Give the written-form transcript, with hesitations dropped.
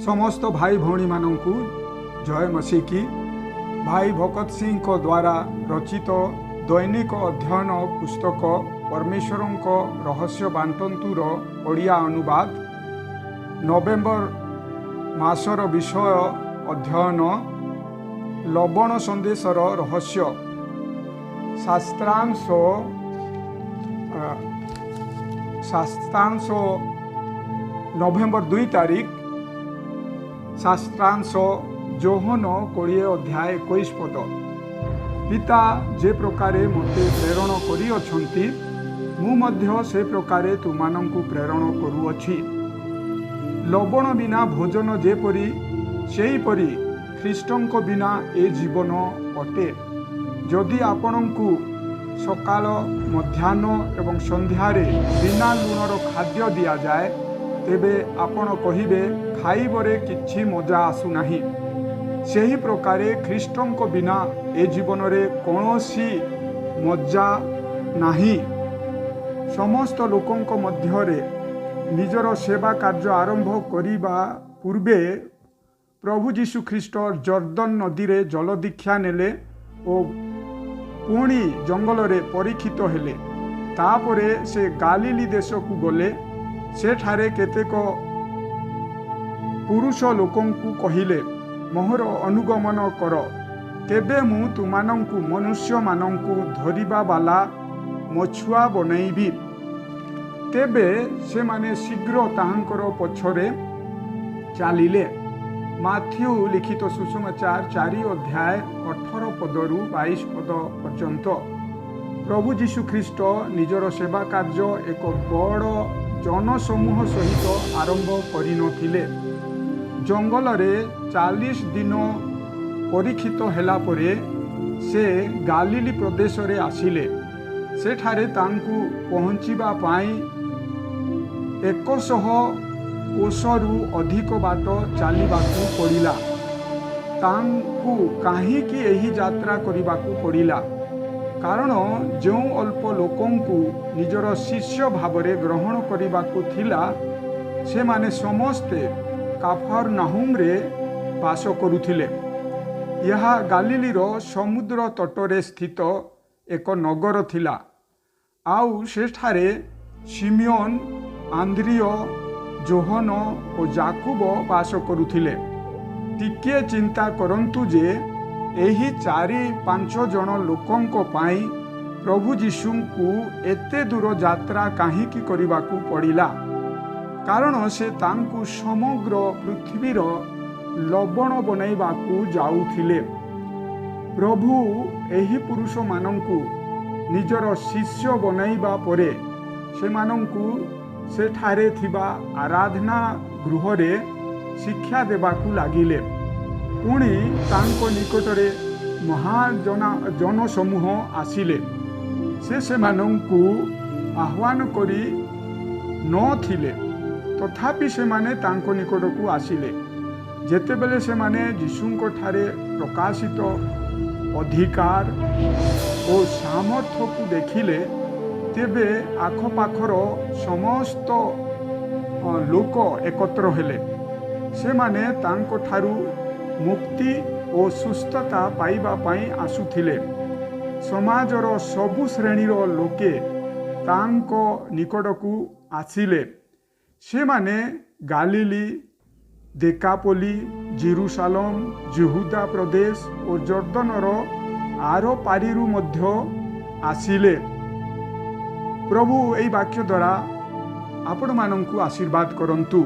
समस्त भाई भौणी मानंकु जय मसीह की। भाई भगत सिंह को द्वारा रचित दैनिक अध्ययन पुस्तक परमेश्वर रहस्य बांटंतुर ओडिया अनुवाद नवेम्बर मासर विषय अध्ययन लवण संदेशर रहस्य शास्त्रांश नवेम्बर 2 तारीख शास्त्रांश जोहन 20 अध्याय 21 पद। पिता जे प्रकारे मते प्रेरण करिअछंती मु मध्य से प्रकारे तुमानंकु प्रेरण करूअछि। लवण बिना भोजन जेपरि सेहीपरि ख्रीष्टंक बिना ए जीवन अटे। जदि आपणंकु सकाल मध्याह्न एवं संध्यारे बिना लुणर खाद्य दिया जाए तेबे आपण कहिबे खाइबरे किछि मजा आसुनाही। सेही प्रकारे ख्रीष्टंक बिना ए जीवन रे कोनोसी मजा नाही। समस्त लोकंक मध्यरे निजर सेवा कार्य आरंभ करिबा पूर्वे प्रभु जीशु ख्रीष्ट जर्दन नदी रे जल दीक्षा नेले ओ पुणी जंगल रे परीक्षित हेले। तापरे से गालिली देश को गले। सेठारे केतेक पुरुष लोकंकु कहिले मोहर अनुगमन कर, तेबे मु तुमानंकु मनुष्य मानंकु धरिबा बाला मछुआ बनैबी। तेबे से माने शीघ्र ताहांकर पछरे चालिले। माथ्यू लिखित सुसमाचार 4 अध्याय 18 पदरु 22 पद पर्यंत प्रभु जीशु ख्रीष्ट निजर सेवा कार्य एक बड़ जनसमूह सहित आरंभ करिनथिले। जंगल रे 40 दिन परीक्षित हेला परे से गालिली प्रदेश रे आसिले। सेठारे तांकु पहुँचीबा पाई 100 कोसरु अधिक बाट चलिबाकू पड़िला। तांकु काहीकि एही यात्रा करिबाकू पड़िला, कारण जो अल्प लोकंकु निजर शिष्य भावरे ग्रहण करिबाकू थिला से माने समस्ते काफरनाहुम रे बास करुथिले। यह गालिलीर समुद्र तटरे स्थित एक नगर थिला। आउ सेठारे सिमियोन, आंद्रिय, जोहन और जाकुब बास करुथिले। टिके चिंता करंतु जे एही 4-5 जन लोकंक पाई प्रभु जीशुंकु एते दूर यात्रा काहीकि करिबाकू पड़िला, कारण से तांकु समग्र पृथ्वीर लवण बनैबाकू जाउथिले। प्रभु एही पुरुष मानंकु निजर शिष्य बनैबा परे से मानंकु सेठारे थिबा आराधना गृह रे शिक्षा देबाकू लागिले। पुणी तांको निकटरे जनसमूह आसिले। से मानंकु आह्वान करी नथिले, तथापि से माने तांको निकटकू आसिले। जेतेबेले से माने जीशुंको ठारे प्रकाशित अधिकार और सामर्थ्य को देखिले तेबे आखपाखर समस्त लोक एकत्र हेले। से माने तांको ठारू मुक्ति और सुस्थता पाइबा पाई आसुथिले। समाजर सबु श्रेणीर लोके तांको निकटकू आसिले। से माने गालिली, देकापोली, जेरुसालेम, यहूदा प्रदेश और जर्दनर आरो पारिरु मध्य आसिले। प्रभु एई वाक्य द्वारा आपण मानंकु आशीर्वाद करंतु।